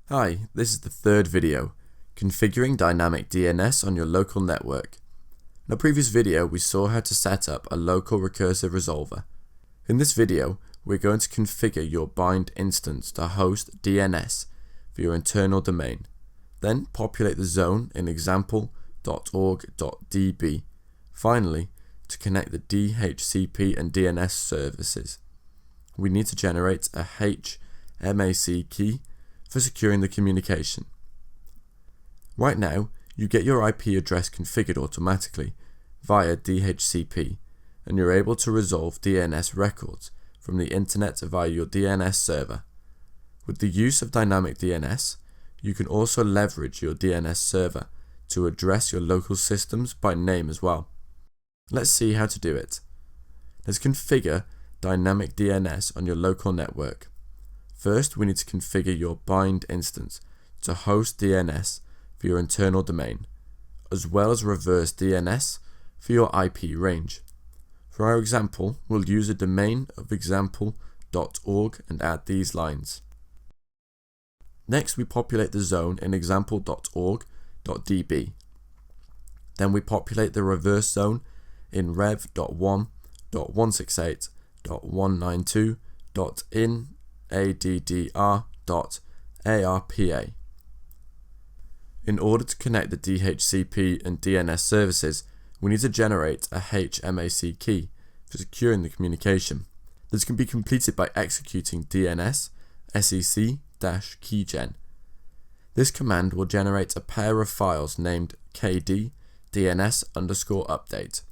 Hi, this is the third video, configuring dynamic DNS on your local network. In a previous video we saw how to set up a local recursive resolver. In this video we're going to configure your bind instance to host DNS for your internal domain. Then populate the zone in example.org.db. Finally, to connect the DHCP and DNS services, we need to generate a HMAC key for securing the communication. Right now, you get your IP address configured automatically via DHCP, and you're able to resolve DNS records from the internet via your DNS server. With the use of dynamic DNS, you can also leverage your DNS server to address your local systems by name as well. Let's see how to do it. Let's configure dynamic DNS on your local network. First, we need to configure your bind instance to host DNS for your internal domain, as well as reverse DNS for your IP range. For our example, we'll use a domain of example.org and add these lines. Next, we populate the zone in example.org.db. Then we populate the reverse zone in rev.1.168.192.in.addr.arpa. In order to connect the DHCP and DNS services, we need to generate a HMAC key for securing the communication. This can be completed by executing DNS sec-keygen. This command will generate a pair of files named kd DNS_update.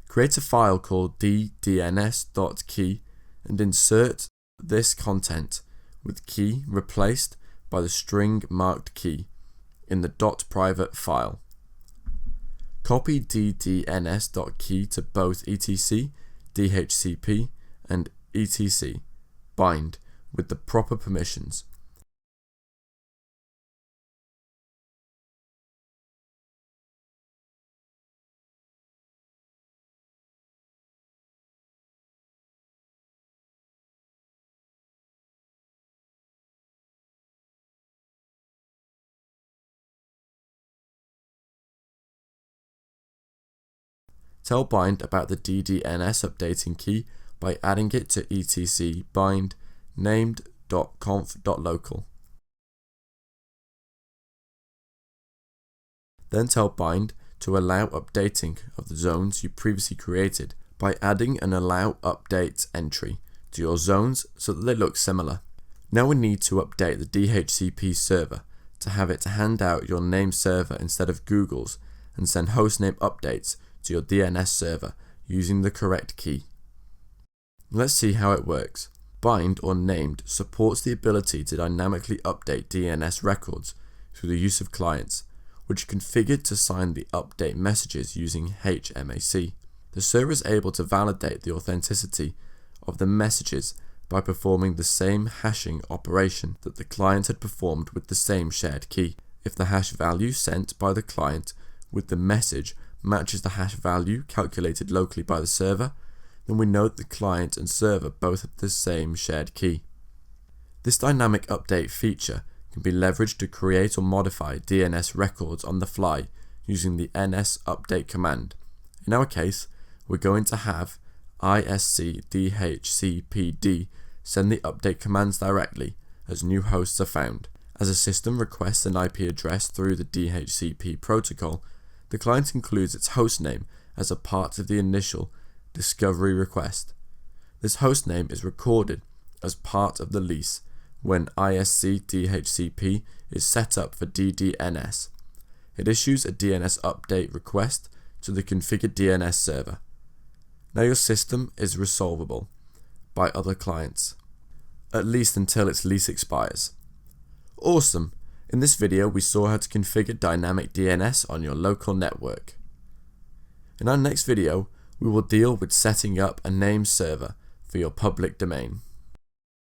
Create a file called ddns.key and insert this content with key replaced by the string marked key in the .private file. Copy ddns.key to both etc, DHCP and etc bind with the proper permissions. Tell bind about the ddns updating key by adding it to etc bind named.conf.local. Then tell bind to allow updating of the zones you previously created by adding an allow update entry to your zones so that they look similar. Now we need to update the DHCP server to have it hand out your name server instead of Google's and send hostname updates to your DNS server using the correct key. Let's see how it works. Bind or named supports the ability to dynamically update DNS records through the use of clients, which are configured to sign the update messages using HMAC. The server is able to validate the authenticity of the messages by performing the same hashing operation that the client had performed with the same shared key. If the hash value sent by the client with the message matches the hash value calculated locally by the server, then we know that the client and server both have the same shared key. This dynamic update feature can be leveraged to create or modify DNS records on the fly using the ns-update command. In our case, we're going to have iscdhcpd send the update commands directly as new hosts are found. As a system requests an IP address through the DHCP protocol, the client includes its hostname as a part of the initial discovery request. This hostname is recorded as part of the lease when iscdhcp is set up for DDNS. It issues a DNS update request to the configured DNS server. Now your system is resolvable by other clients, at least until its lease expires. Awesome! In this video we saw how to configure dynamic DNS on your local network. In our next video we will deal with setting up a name server for your public domain.